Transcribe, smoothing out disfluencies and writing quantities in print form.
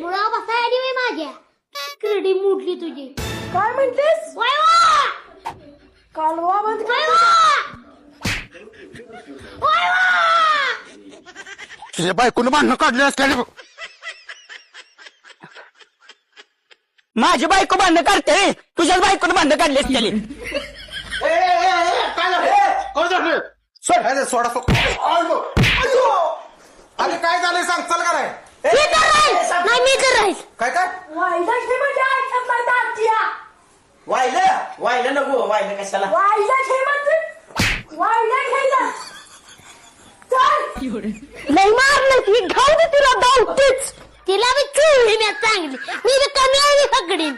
मुळा बसाय आणि मी माझ्या क्रेडी मुडली तुझी. काय म्हणतेस? कालवा बंद तुझ्या बायकोनं भांडणं काढले असल्याने माझी बायको भांडणं काढते रे. तुझ्याच बायकोनं भांडणं काढले असल्याने. काय सोडा अरे काय झालंय सांग चल का नाही मी तर राहील. काय काय वाहिलं नको वाहिलं कशाला नाही मारलं ती घाऊ दे तिला धावतेच. तिला मी चुळली मी चांगली. मी कमी आहे सगळी.